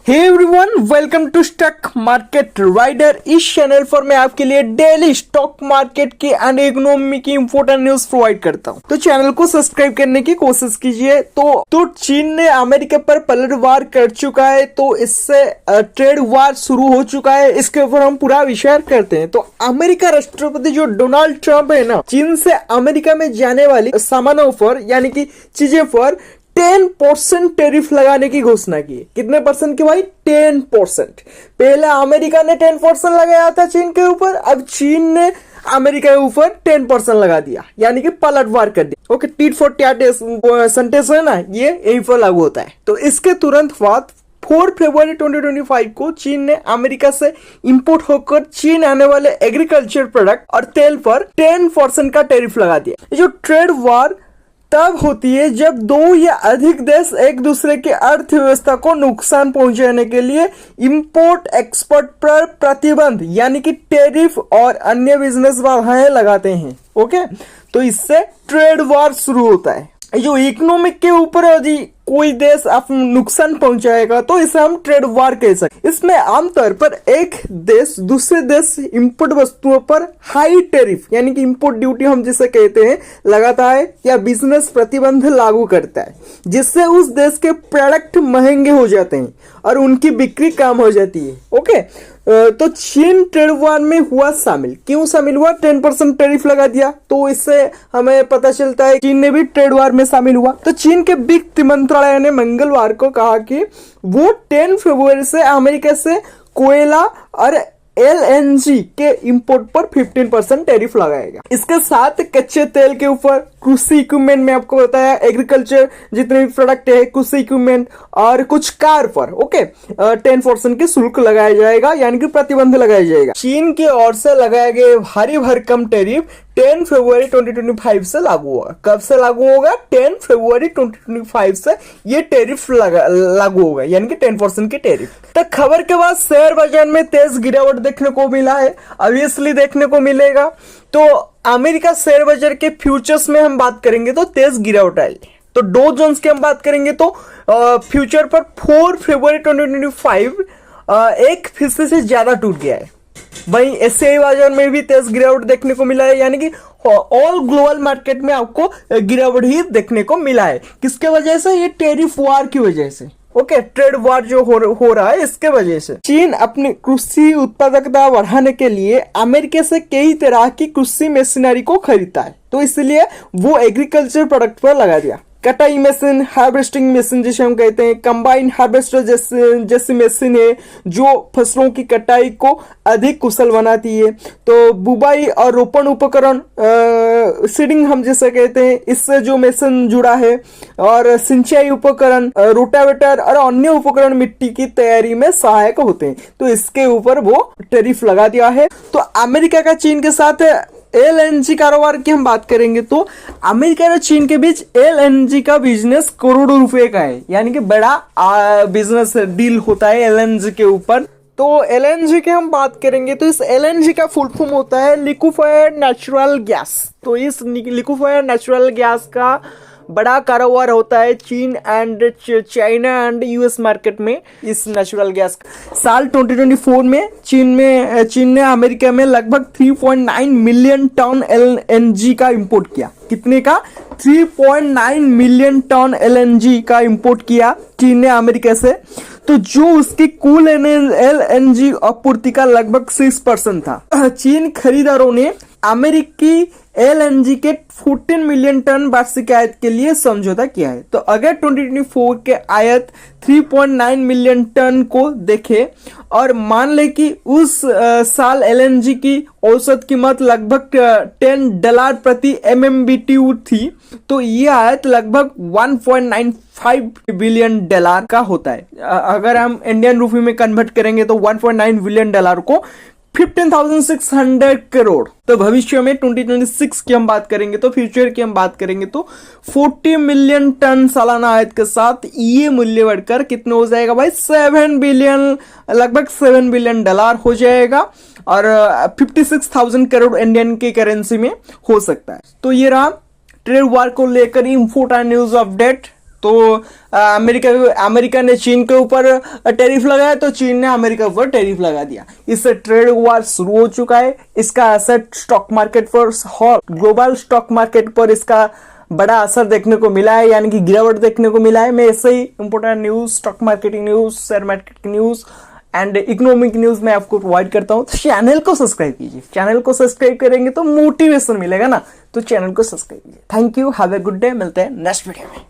Hey everyone, welcome to stock market rider. इस channel पर मैं आपके लिए डेली स्टॉक मार्केट की एंड इकोनॉमी की इंपोर्टेंट न्यूज प्रोवाइड करता हूं। तो चैनल को सब्सक्राइब करने की कोशिश कीजिए। तो चीन ने अमेरिका पर पलटवार कर चुका है, तो इससे ट्रेड वार शुरू हो चुका है। इसके ऊपर हम पूरा विचार करते हैं। तो अमेरिका राष्ट्रपति जो डोनाल्ड ट्रंप है ना, चीन से अमेरिका में जाने वाली सामानों पर यानी कि चीजें पर 10% टैरिफ लगाने की घोषणा की। कितने परसेंट की भाई? 10%। पहले अमेरिका ने 10% लगाया था चीन के ऊपर, अब चीन ने अमेरिका के ऊपर 10% लगा दिया, यानी कि पलटवार कर दिया। Okay, tit for tat sentence है ना, ये यही पर लागू होता है। तो इसके तुरंत बाद 4 फरवरी 2025 को चीन ने अमेरिका से इंपोर्ट होकर चीन आने वाले एग्रीकल्चर प्रोडक्ट और तेल पर 10% का टैरिफ लगा दिया। ये जो ट्रेड वार तब होती है जब दो या अधिक देश एक दूसरे के अर्थव्यवस्था को नुकसान पहुंचाने के लिए इंपोर्ट एक्सपोर्ट पर प्रतिबंध यानी कि टैरिफ और अन्य बिजनेस बाधाएं लगाते हैं। ओके, तो इससे ट्रेड वार शुरू होता है। जो इकोनॉमिक के ऊपर यदि कोई देश आप नुकसान पहुंचाएगा तो इसे हम ट्रेड वार कह सकते। इसमें आमतौर पर एक देश दूसरे देश इंपोर्ट वस्तुओं पर हाई टैरिफ यानी कि इंपोर्ट ड्यूटी हम जिसे कहते हैं लगाता है या बिजनेस प्रतिबंध लागू करता है, जिससे उस देश के प्रोडक्ट महंगे हो जाते हैं और उनकी बिक्री कम हो जाती है। ओके, तो चीन ट्रेड वार में हुआ शामिल। क्यों शामिल हुआ? 10% टैरिफ लगा दिया, तो इससे हमें पता चलता है चीन ने भी ट्रेड वार में शामिल हुआ। तो चीन के वित्त मंत्रालय ने मंगलवार को कहा कि वो 10 फरवरी से अमेरिका से कोयला और LNG के इंपोर्ट पर 15% टैरिफ लगाएगा। इसके साथ कच्चे तेल के ऊपर, कृषि इक्विपमेंट में आपको बताया, एग्रीकल्चर जितने भी प्रोडक्ट है, कृषि इक्विपमेंट और कुछ कार पर 10% की शुल्क लगाया जाएगा यानी कि प्रतिबंध लगाया जाएगा। चीन की ओर से लगाए गए भारी भरकम टैरिफ 10 फरवरी 2025 से लागू होगा। कब से लागू होगा? 10 फरवरी 2025 से ये टैरिफ लागू होगा यानी कि 10% की टैरिफ। तो खबर के बाद शेयर बाजार में तेज गिरावट देखने को मिला है, ऑब्वियसली देखने को मिलेगा। तो अमेरिका शेयर बाजार के फ्यूचर्स में हम बात करेंगे तो तेज गिरावट आई। तो डो जोन्स की हम बात करेंगे तो फ्यूचर पर 4 फरवरी 2025 1% से ज्यादा टूट गया है। वहीं एशियाई बाजार में भी तेज गिरावट देखने को मिला है, यानी कि ऑल ग्लोबल मार्केट में आपको गिरावट ही देखने को मिला है। किसके वजह से? ये टैरिफ वार की वजह से। ओके, ट्रेड वार जो हो रहा है इसके वजह से। चीन अपनी कृषि उत्पादकता बढ़ाने के लिए अमेरिका से कई तरह की कृषि मशीनरी को खरीदता है, तो इसलिए वो एग्रीकल्चर प्रोडक्ट पर लगा दिया। कटाई मशीन, हार्वेस्टिंग मशीन जिसे हम कहते हैं, कंबाइन हार्वेस्टर जैसी मशीन है जो फसलों की कटाई को अधिक कुशल बनाती है। तो बुवाई और रोपण उपकरण, सीडिंग हम जिसे कहते हैं, इससे जो मशीन जुड़ा है, और सिंचाई उपकरण, रोटावेटर और अन्य उपकरण मिट्टी की तैयारी में सहायक होते हैं। तो इसके ऊपर वो टैरिफ लगा दिया है। तो अमेरिका का चीन के साथ LNG कारोबार की हम बात करेंगे तो अमेरिका और चीन के बीच LNG का बिजनेस करोड़ों रुपए का है, यानी कि बड़ा बिजनेस डील होता है LNG के ऊपर। तो LNG की हम बात करेंगे तो इस LNG का फुल फॉर्म होता है लिक्विफाइड नेचुरल गैस। तो इस लिक्विफाइड नेचुरल गैस का बड़ा कारोबार होता है चीन and China and US market में। इस नेचुरल गैस साल 2024 में चीन ने अमेरिका में लगभग 3.9 मिलियन टन LNG का इंपोर्ट किया। कितने का? 3.9 मिलियन टन LNG का इंपोर्ट किया चीन ने अमेरिका से। तो जो उसकी कुल LNG आपूर्ति का लगभग 6% था। चीन खरीदारों ने अमेरिकी LNG के 14 मिलियन टन वार्षिक आयात के लिए समझौता किया है। तो अगर 2024 के आयात 3.9 मिलियन टन को देखें और मान ले कि उस साल LNG की औसत कीमत लगभग $10 प्रति MMBTU थी, तो ये आयात लगभग 1.95 बिलियन डॉलर का होता है। अगर हम इंडियन रूपी में कन्वर्ट करेंगे तो 1.9 बिलियन डॉलर को 15,600 करोड़। तो भविष्य में 2026 की हम बात करेंगे तो फ्यूचर की हम बात करेंगे तो 40 मिलियन टन सालाना आयात के साथ ये मूल्य बढ़कर कितना हो जाएगा भाई? 7 बिलियन, लगभग 7 बिलियन डॉलर हो जाएगा और 56,000 करोड़ इंडियन की करेंसी में हो सकता है। तो ये रहा ट्रेड वार को लेकर इंपोर्टेंट न्यूज अपडेट। तो अमेरिका ने चीन के ऊपर टैरिफ लगाया तो चीन ने अमेरिका के ऊपर टैरिफ लगा दिया। इससे ट्रेड वार शुरू हो चुका है। इसका असर स्टॉक मार्केट पर, ग्लोबल स्टॉक मार्केट पर इसका बड़ा असर देखने को मिला है, यानी कि गिरावट देखने को मिला है। मैं ऐसे ही important news, stock marketing news, share market की न्यूज एंड इकोनॉमिक न्यूज मैं आपको प्रोवाइड करता हूं। तो चैनल को सब्सक्राइब कीजिए। चैनल को सब्सक्राइब करेंगे तो मोटिवेशन मिलेगा ना, तो चैनल को सब्सक्राइब कीजिए। Thank you, have a good day. मिलते हैं नेक्स्ट वीडियो में।